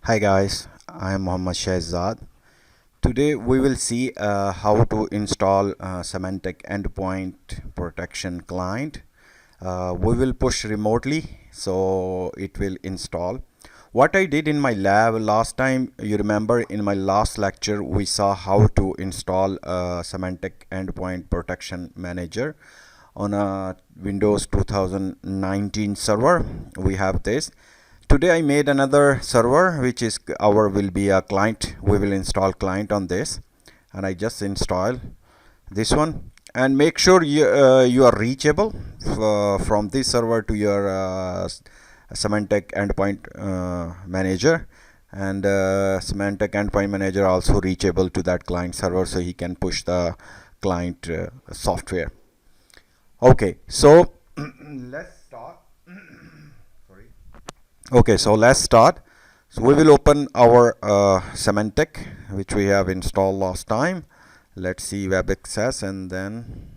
Hi guys, I am Mohammad Shahzad. Today we will see how to install Symantec Endpoint Protection client. We will push remotely, so it will install. What I did in my lab last time, you remember in my last lecture, we saw how to install Symantec Endpoint Protection Manager on a Windows 2019 server. We have this. Today I made another server which is our will be a client. We will install client on this, and I just install this one, and make sure you are reachable from this server to your Symantec Endpoint Manager, and Symantec Endpoint Manager also reachable to that client server, so he can push the client software. Okay, so let's start. Sorry. Okay, so let's start. So we will open our Symantec, which we have installed last time. Let's see web access, and then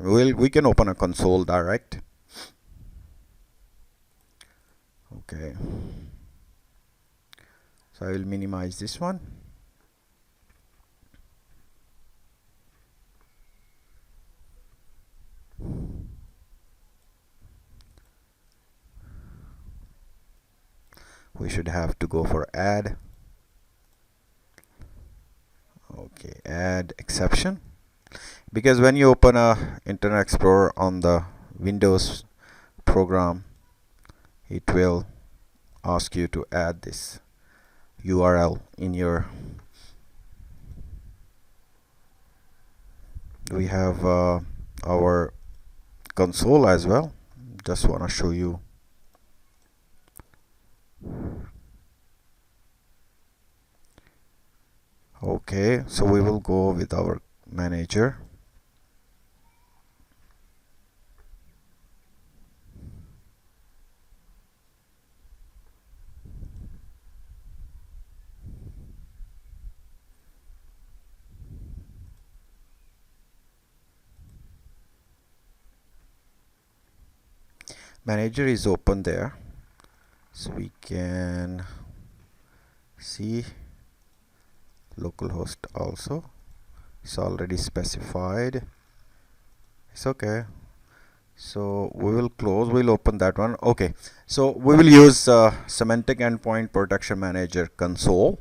we can open a console direct. Okay, so I will minimize this one. We should have to go for add. Okay, add exception, because when you open a Internet Explorer on the Windows program, it will ask you to add this URL in your. We have our console as well. Just want to show you. Okay, so we will go with our manager. Manager is open there, so we can see localhost also. It's already specified. It's okay. So we will close. We'll open that one. Okay. So we will use Symantec Endpoint Protection Manager console.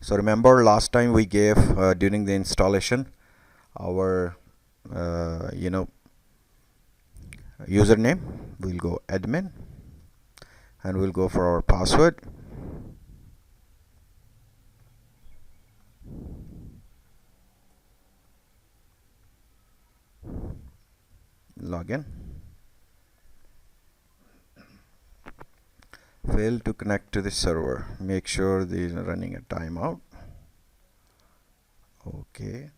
So remember last time we gave during the installation our username. We'll go admin, and we'll go for our password. Login. Fail to connect to the server. Make sure these are running a timeout. Okay.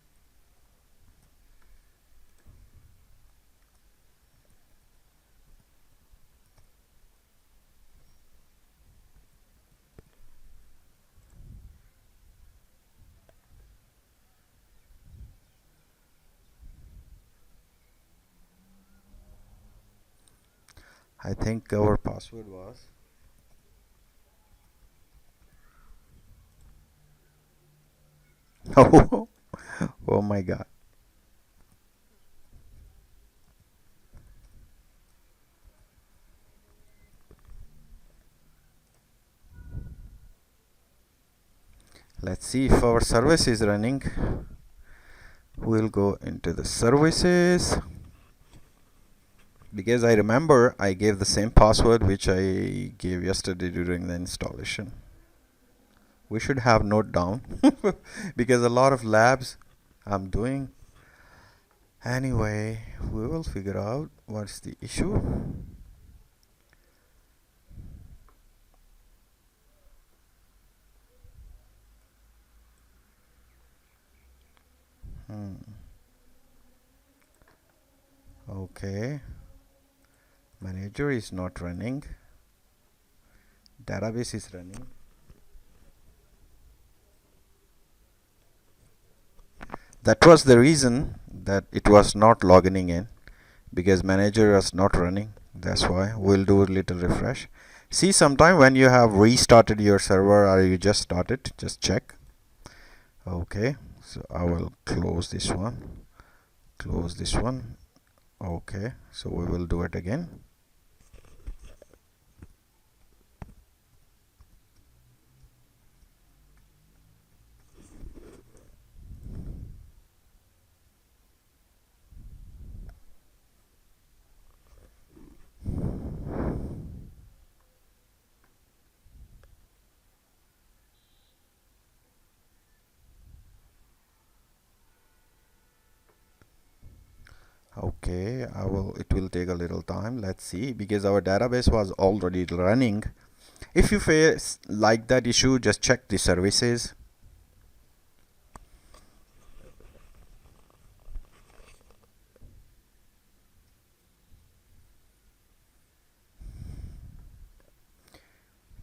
I think our password was oh, oh my god. Let's see if our service is running. We'll go into the services, because I remember I gave the same password which I gave yesterday during the installation. We should have note down because a lot of labs I'm doing. Anyway, we will figure out what's the issue. Okay, manager is not running, database is running. That was the reason that it was not logging in, because manager was not running. That's why. We'll do a little refresh. See, sometime when you have restarted your server or you just started, just check. Okay, so I will close this one, close this one. Okay, so we will do it again. Okay, it will take a little time. Let's see, because our database was already running. If you face like that issue, just check the services.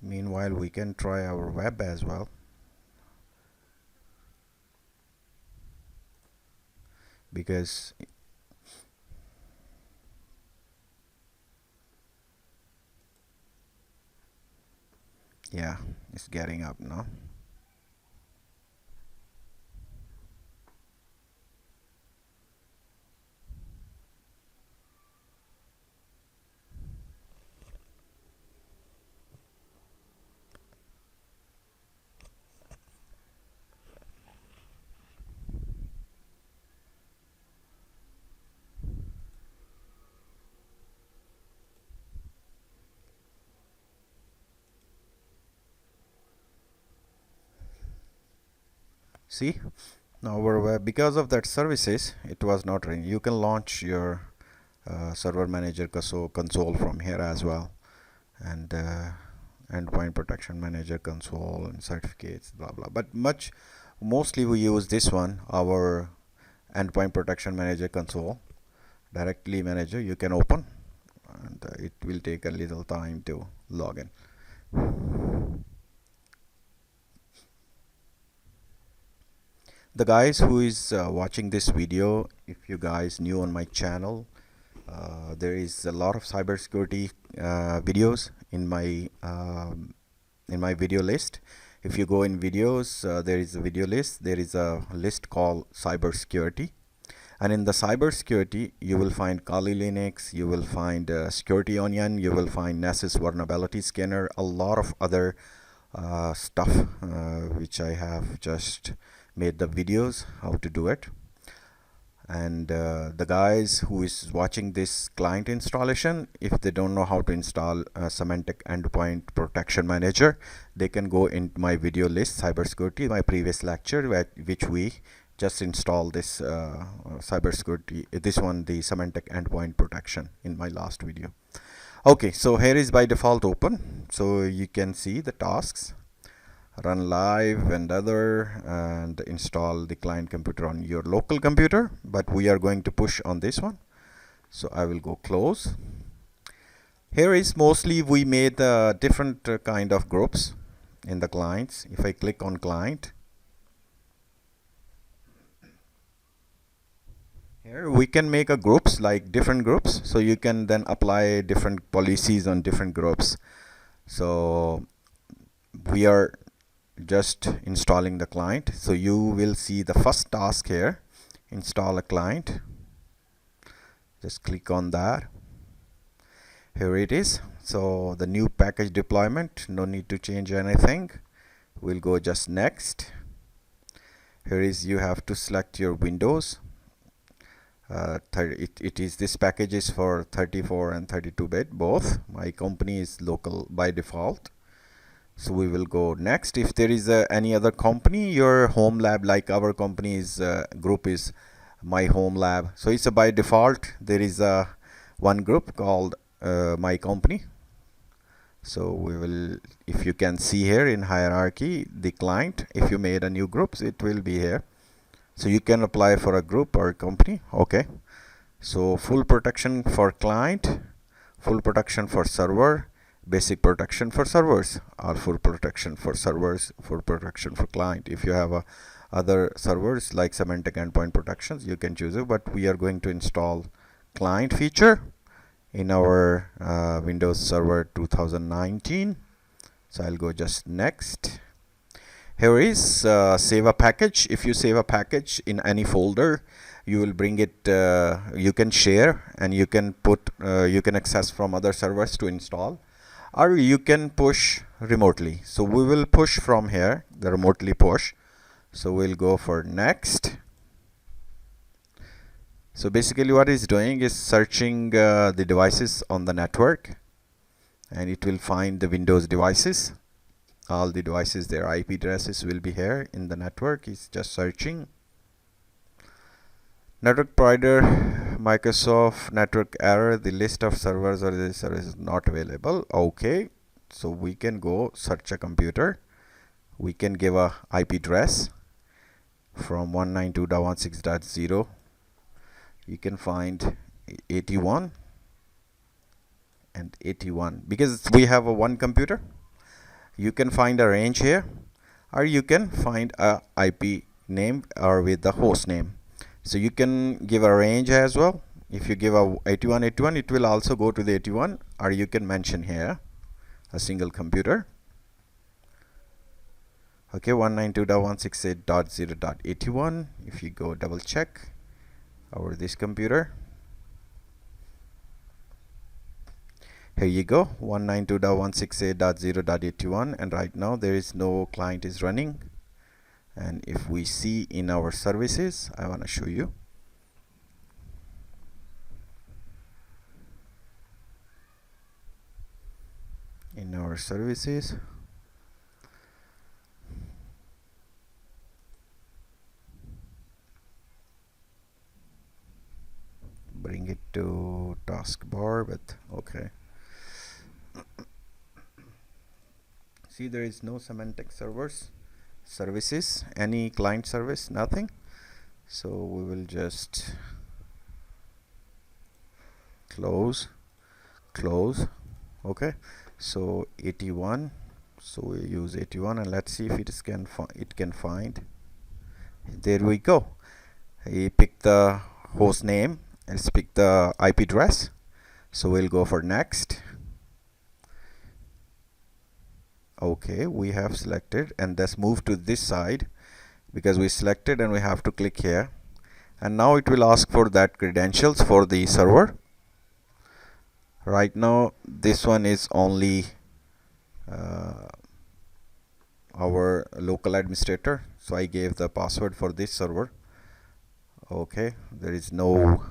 Meanwhile, we can try our web as well. Because yeah, it's getting up now. See, now our web, because of that services, it was not running. You can launch your server manager console from here as well, and endpoint protection manager console and certificates, blah blah. But mostly we use this one, our endpoint protection manager console, directly manager. You can open, and it will take a little time to log in. The guys who is watching this video, if you guys new on my channel, there is a lot of cybersecurity videos in my video list. If you go in videos, there is a video list. There is a list called cybersecurity, and in the cybersecurity you will find Kali Linux, you will find Security Onion, you will find Nessus vulnerability scanner, a lot of other stuff which I have just made the videos how to do it. And the guys who is watching this client installation, if they don't know how to install Symantec Endpoint Protection Manager, they can go in my video list, cybersecurity, my previous lecture, which we just installed this cybersecurity, this one, the Symantec Endpoint Protection, in my last video. Okay, so here is by default open, so you can see the tasks: run live and other, and install the client computer on your local computer, but we are going to push on this one, so I will go close. Here is mostly we made different kind of groups in the clients. If I click on client, here we can make a groups, like different groups, so you can then apply different policies on different groups. So we are just installing the client, so you will see the first task here, install a client. Just click on that. Here it is. So the new package deployment, no need to change anything. We'll go just next. Here is, you have to select your Windows. It is, this package is for 34 and 32-bit both. My company is local by default. So we will go next. If there is any other company, your home lab, like our company's group is my home lab, so it's by default there is a one group called my company. So we will, if you can see here in hierarchy, the client, if you made a new groups, it will be here, so you can apply for a group or a company. Okay, so full protection for client, full protection for server, basic protection for servers, or full protection for servers, full protection for client. If you have other servers like Symantec Endpoint Protections, you can choose it, but we are going to install client feature, in our Windows Server 2019. So I'll go just next. Here is save a package. If you save a package in any folder, you will bring it, you can share, and you can put, you can access from other servers to install, or you can push remotely. So we will push from here, the remotely push. So we'll go for next. So basically what it's doing is searching the devices on the network, and it will find the Windows devices. All the devices, their IP addresses will be here in the network. It's just searching. Network provider, Microsoft network error, the list of servers or the service is not available. Okay, so we can go search a computer. We can give a IP address from 192.168.0. You can find 81 and 81 because we have a one computer. You can find a range here, or you can find a IP name or with the host name. So you can give a range as well. If you give a 8181, it will also go to the 81, or you can mention here a single computer. Okay, 192.168.0.81. If you go double check over this computer, here you go, 192.168.0.81, and right now there is no client is running. And if we see in our services, I want to show you. In our services, bring it to taskbar, but okay. See, there is no Symantec services, any client service, nothing. So we will just close. Okay, so 81. So we use 81, and let's see if it can find. There we go. He picked the host name and pick the IP address. So we'll go for next. Okay, we have selected, and let's move to this side because we selected, and we have to click here, and now it will ask for that credentials for the server. Right now this one is only our local administrator, so I gave the password for this server. Okay, there is no,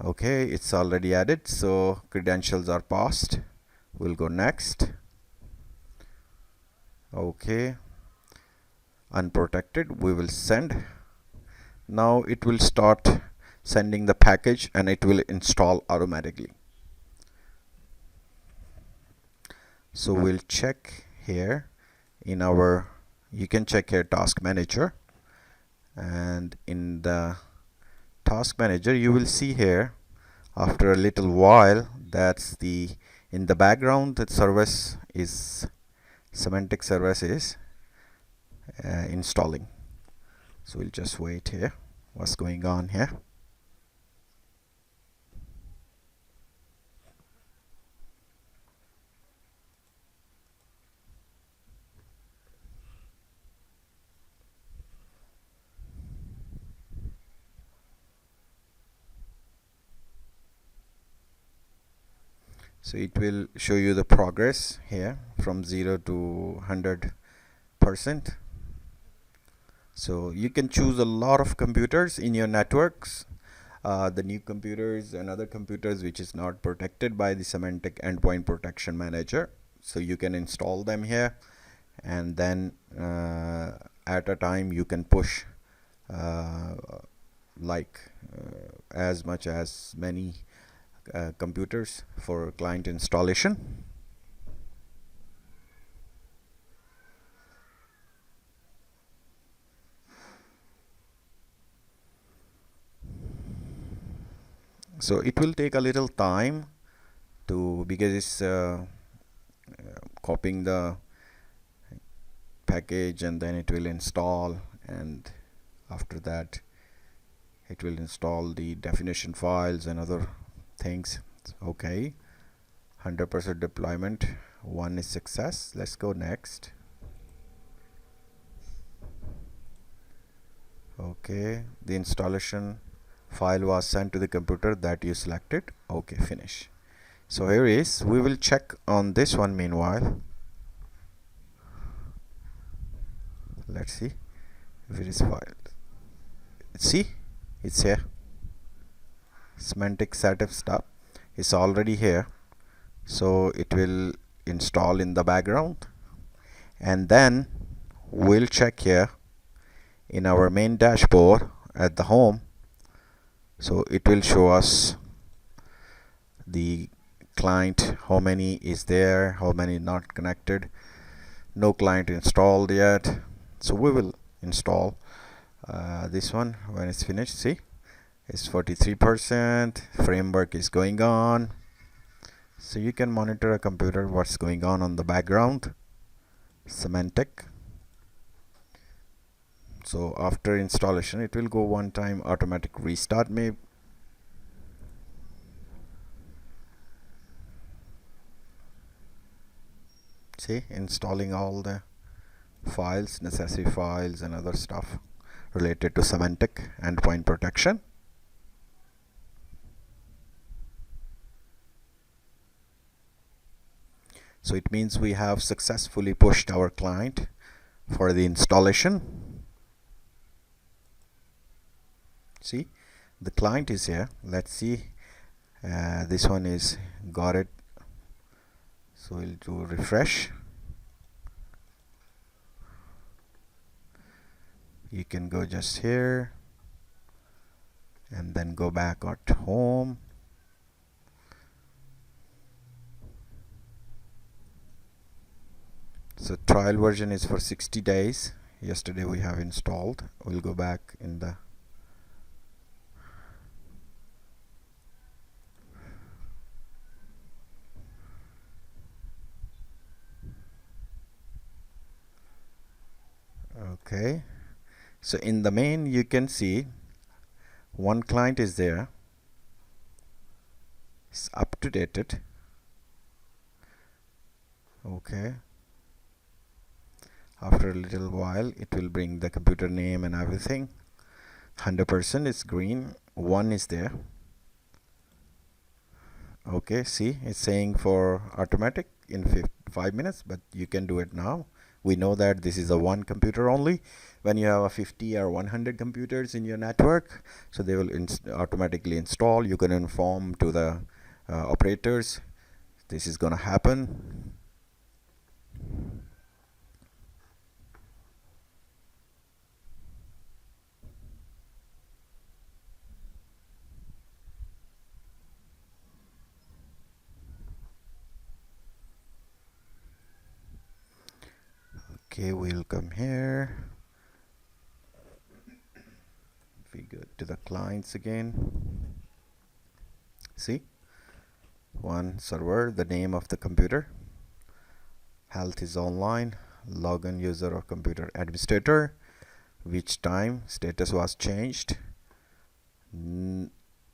okay, it's already added, so credentials are passed. We'll go next. Okay, unprotected, we will send. Now it will start sending the package, and it will install automatically. So we'll check here in our, you can check here task manager, and in the task manager you will see here after a little while that's the, in the background, that service is Symantec service is installing. So we'll just wait here. What's going on here? So it will show you the progress here from 0 to 100%. So you can choose a lot of computers in your networks, the new computers and other computers which is not protected by the Symantec Endpoint Protection Manager. So you can install them here, and then at a time you can push as much as many computers for client installation. So it will take a little time to, because it's copying the package, and then it will install, and after that it will install the definition files and other things. Okay, 100% deployment, one is success. Let's go next. Okay, the installation file was sent to the computer that you selected. Okay, finish. So here is, we will check on this one meanwhile. Let's see if it is filed. See, it's here. Symantec setup stuff is already here, so it will install in the background, and then we'll check here in our main dashboard at the home. So it will show us the client, how many is there, how many not connected, no client installed yet. So we will install this one when it's finished. See, it's 43%. Framework is going on, so you can monitor a computer what's going on the background. Symantec. So after installation it will go one time automatic restart. Maybe see, installing all the files, necessary files and other stuff related to Symantec Endpoint Protection. So it means we have successfully pushed our client for the installation. See, the client is here. Let's see, this one is got it. So we'll do refresh. You can go just here and then go back at home. So trial version is for 60 days. Yesterday we have installed. We'll go back in the okay. So in the main you can see one client is there. It's up to date. Okay. After a little while it will bring the computer name and everything. 100% is green, one is there. Okay, see, it's saying for automatic in 5 minutes, but you can do it now. We know that this is a one computer only. When you have a 50 or 100 computers in your network, so they will automatically install. You can inform to the operators this is gonna happen. Okay, we'll come here. We go to the clients again. See, one server, the name of the computer, health is online, login user or computer administrator, which time status was changed,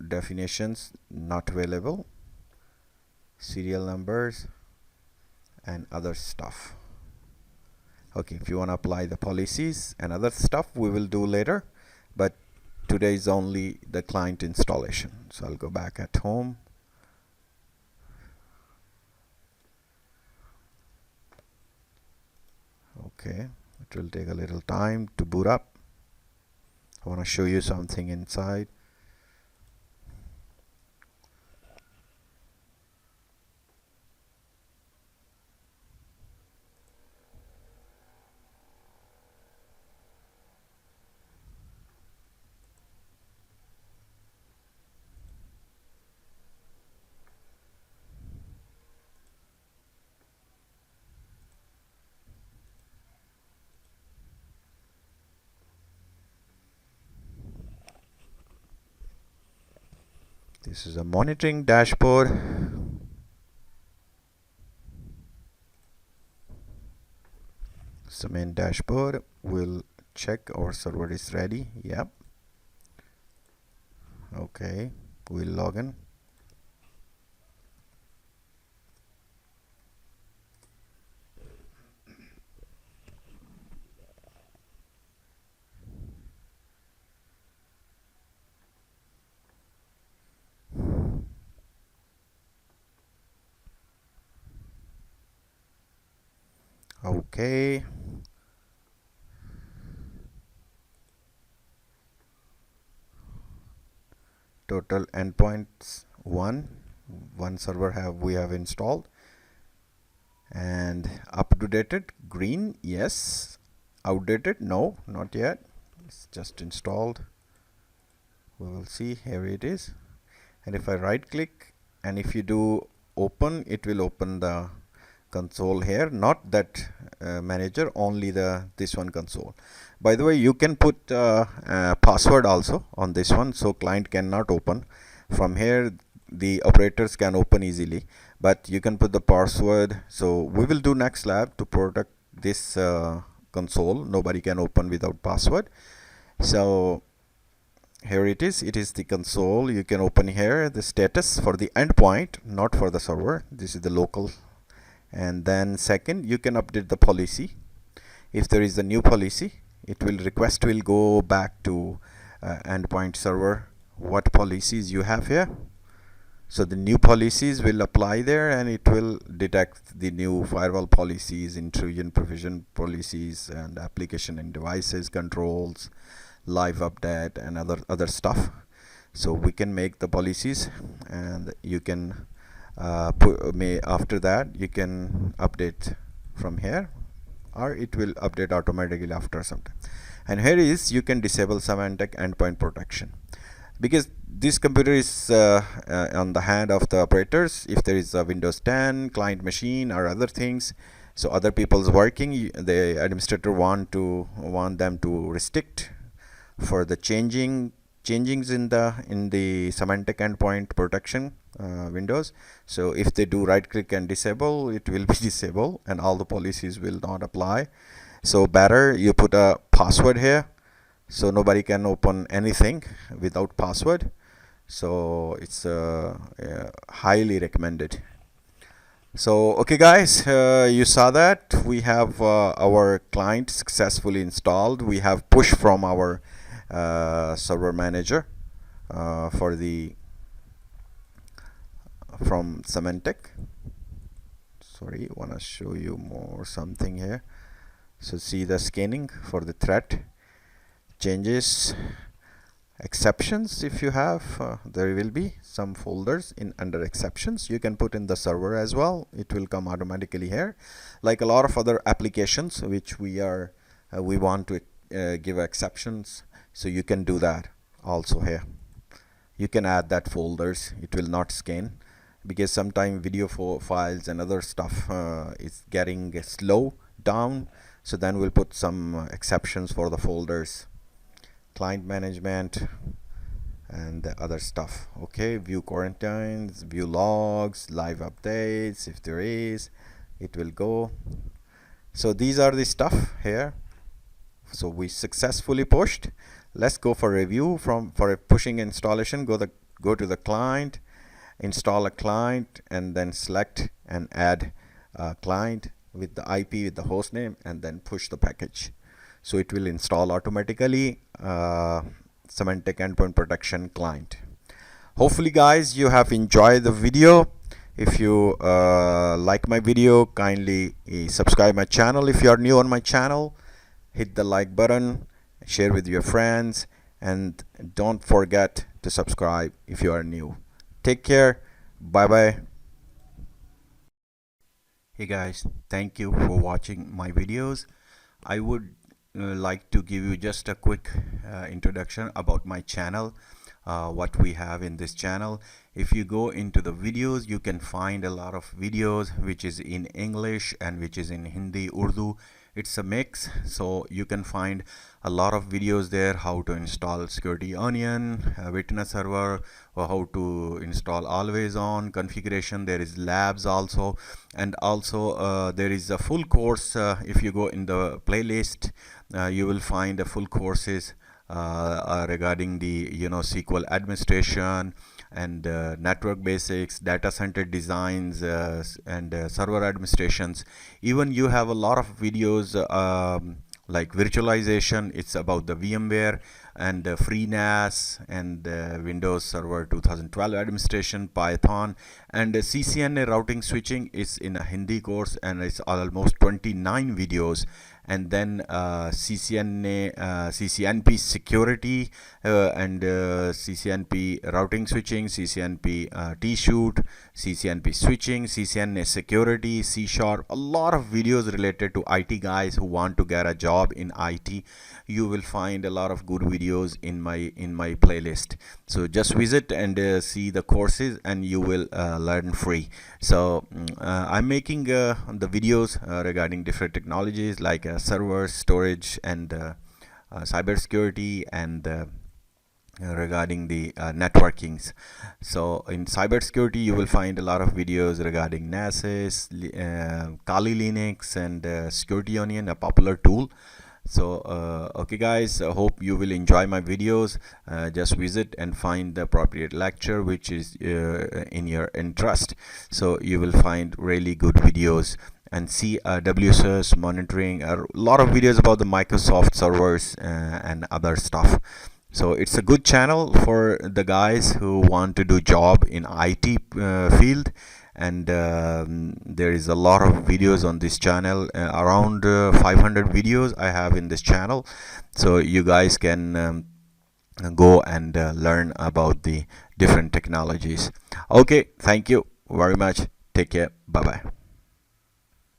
definitions not available, serial numbers and other stuff. Okay, if you want to apply the policies and other stuff we will do later, but today is only the client installation. So I'll go back at home. Okay, it will take a little time to boot up. I want to show you something inside. This is a monitoring dashboard. So main dashboard will check our server is ready. Yep. Okay, we'll log in. Okay. Total endpoints one server we have installed, and up to dated green, yes. Outdated, no, not yet. It's just installed. We will see, here it is. And if I right click and if you do open, it will open the console here, not that manager, only this one console. By the way, you can put password also on this one, so client cannot open from here. The operators can open easily, but you can put the password. So we will do next lab to protect this console. Nobody can open without password. So here it is the console. You can open here the status for the endpoint, not for the server. This is the local. And then second, you can update the policy. If there is a new policy, it will go back to endpoint server what policies you have here. So the new policies will apply there, and it will detect the new firewall policies, intrusion provision policies, and application and devices controls, live update, and other stuff. So we can make the policies, and you can after that you can update from here, or it will update automatically after some time. And here is, you can disable Symantec Endpoint Protection, because this computer is on the hand of the operators. If there is a Windows 10 client machine or other things, so other people's working, the administrator want them to restrict for the changings in the Symantec Endpoint Protection Windows. So if they do right click and disable, it will be disabled and all the policies will not apply. So better you put a password here, so nobody can open anything without password. So it's highly recommended. So okay guys, you saw that we have our client successfully installed. We have push from our server manager from Symantec. Sorry, want to show you more something here. So see the scanning for the threat changes, exceptions. If you have there will be some folders under exceptions. You can put in the server as well, it will come automatically here, like a lot of other applications which we want to give exceptions. So you can do that also here. You can add that folders, it will not scan, because sometimes video files and other stuff is getting slow down. So then we'll put some exceptions for the folders, client management, and the other stuff. Okay, view quarantines, view logs, live updates. If there is, it will go. So these are the stuff here. So we successfully pushed. Let's go for review. For a pushing installation, go to the client, install a client, and then select and add a client with the IP, with the host name, and then push the package. So it will install automatically Symantec Endpoint Protection client. Hopefully guys, you have enjoyed the video. If you like my video, kindly subscribe my channel. If you are new on my channel, hit the like button, share with your friends, and don't forget to subscribe if you are new. Take care. Bye bye. Hey guys, thank you for watching my videos. I would like to give you just a quick introduction about my channel, what we have in this channel. If you go into the videos, you can find a lot of videos which is in English and which is in Hindi, Urdu. It's a mix, so you can find a lot of videos there, how to install security onion, witness server, or how to install always on configuration. There is labs also, and also there is a full course. If you go in the playlist, you will find a full courses regarding the SQL administration and network basics, data center designs, and server administrations. Even you have a lot of videos like virtualization. It's about the VMware, and FreeNAS and Windows Server 2012 administration, Python, and CCNA routing switching is in a Hindi course, and it's almost 29 videos. And then CCNP security and CCNP routing switching, CCNP T-shoot, CCNP switching, CCNA security, C#, a lot of videos related to IT guys who want to get a job in IT. You will find a lot of good videos in my playlist. So just visit and see the courses, and you will learn free. So I'm making the videos regarding different technologies like servers, storage, and cybersecurity, and regarding the networkings. So in cybersecurity, you will find a lot of videos regarding NASes, Kali Linux, and Security Onion, a popular tool. So okay guys, hope you will enjoy my videos. Just visit and find the appropriate lecture which is in your interest. So you will find really good videos, and see WSS monitoring, a lot of videos about the Microsoft servers and other stuff. So it's a good channel for the guys who want to do job in IT field. And there is a lot of videos on this channel, around 500 videos I have in this channel. So you guys can go and learn about the different technologies. Okay, thank you very much. Take care. Bye bye.